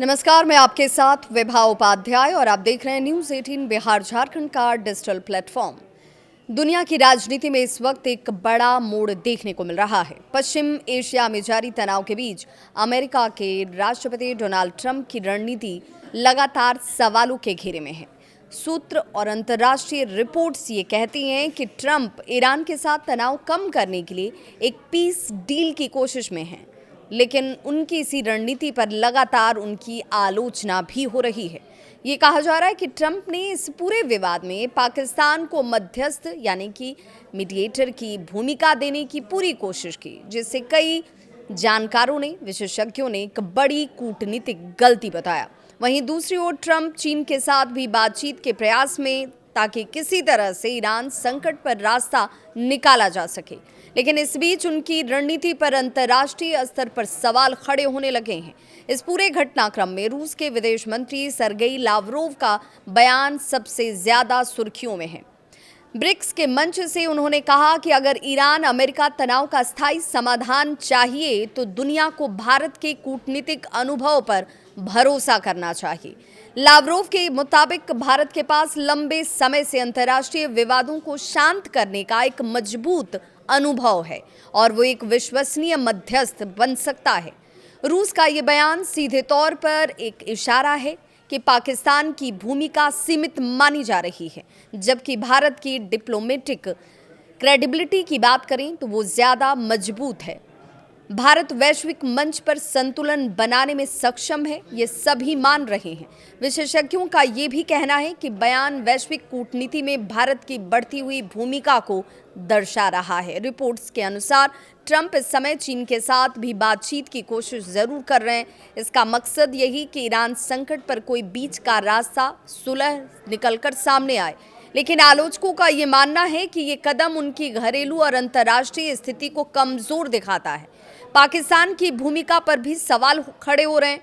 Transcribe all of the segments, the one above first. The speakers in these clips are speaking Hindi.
नमस्कार, मैं आपके साथ विभा उपाध्याय और आप देख रहे हैं न्यूज़ 18 बिहार झारखंड का डिजिटल प्लेटफॉर्म। दुनिया की राजनीति में इस वक्त एक बड़ा मोड़ देखने को मिल रहा है। पश्चिम एशिया में जारी तनाव के बीच अमेरिका के राष्ट्रपति डोनाल्ड ट्रंप की रणनीति लगातार सवालों के घेरे में है। सूत्र और अंतर्राष्ट्रीय रिपोर्ट्स ये कहती हैं कि ट्रंप ईरान के साथ तनाव कम करने के लिए एक पीस डील की कोशिश में हैं, लेकिन उनकी इसी रणनीति पर लगातार उनकी आलोचना भी हो रही है। ये कहा जा रहा है कि ट्रंप ने इस पूरे विवाद में पाकिस्तान को मध्यस्थ यानी कि मीडिएटर की भूमिका देने की पूरी कोशिश की, जिससे कई जानकारों ने, विशेषज्ञों ने एक बड़ी कूटनीतिक गलती बताया। वहीं दूसरी ओर ट्रंप चीन के साथ भी बातचीत के प्रयास में, ताकि किसी तरह से ईरान संकट पर रास्ता निकाला जा सके। लेकिन इस बीच उनकी रणनीति पर अंतर्राष्ट्रीय स्तर पर सवाल खड़े होने लगे हैं। इस पूरे घटनाक्रम में रूस के विदेश मंत्री सरगेई लावरोव का बयान सबसे ज्यादा सुर्खियों में है। ब्रिक्स के मंच से उन्होंने कहा कि अगर ईरान अमेरिका तनाव का स्थायी समाधान चाहिए तो दुनिया को भारत के कूटनीतिक अनुभव पर भरोसा करना चाहिए। लावरोव के मुताबिक भारत के पास लंबे समय से अंतर्राष्ट्रीय विवादों को शांत करने का एक मजबूत अनुभव है और वो एक विश्वसनीय मध्यस्थ बन सकता है। रूस का ये बयान सीधे तौर पर एक इशारा है कि पाकिस्तान की भूमिका सीमित मानी जा रही है, जबकि भारत की डिप्लोमेटिक क्रेडिबिलिटी की बात करें तो वो ज़्यादा मजबूत है। भारत वैश्विक मंच पर संतुलन बनाने में सक्षम है, ये सभी मान रहे हैं। विशेषज्ञों का ये भी कहना है कि बयान वैश्विक कूटनीति में भारत की बढ़ती हुई भूमिका को दर्शा रहा है। रिपोर्ट्स के अनुसार ट्रंप इस समय चीन के साथ भी बातचीत की कोशिश जरूर कर रहे हैं। इसका मकसद यही कि ईरान संकट पर कोई बीच का रास्ता, सुलह निकलकर सामने आए। लेकिन आलोचकों का ये मानना है कि ये कदम उनकी घरेलू और अंतर्राष्ट्रीय स्थिति को कमजोर दिखाता है। पाकिस्तान की भूमिका पर भी सवाल खड़े हो रहे हैं।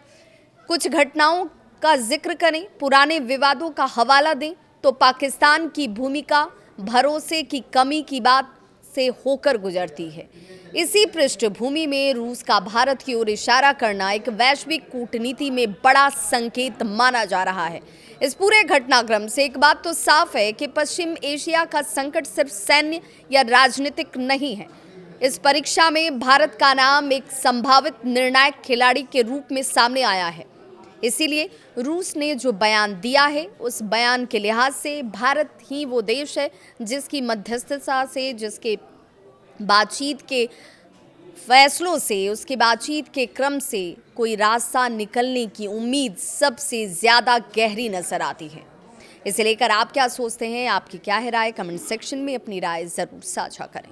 कुछ घटनाओं का जिक्र करें, पुराने विवादों का हवाला दें तो पाकिस्तान की भूमिका भरोसे की कमी की बात से होकर गुजरती है। इसी पृष्ठभूमि में रूस का भारत की ओर इशारा करना एक वैश्विक कूटनीति में बड़ा संकेत माना जा रहा है। इस पूरे घटनाक्रम से एक बात तो साफ है कि पश्चिम एशिया का संकट सिर्फ सैन्य या राजनीतिक नहीं है। इस परीक्षा में भारत का नाम एक संभावित निर्णायक खिलाड़ी के रूप में सामने आया है। इसीलिए रूस ने जो बयान दिया है, उस बयान के लिहाज से भारत ही वो देश है जिसकी मध्यस्थता से, जिसके बातचीत के फैसलों से, उसकी बातचीत के क्रम से कोई रास्ता निकलने की उम्मीद सबसे ज़्यादा गहरी नजर आती है। इसे लेकर आप क्या सोचते हैं? आपकी क्या है राय? कमेंट सेक्शन में अपनी राय ज़रूर साझा करें।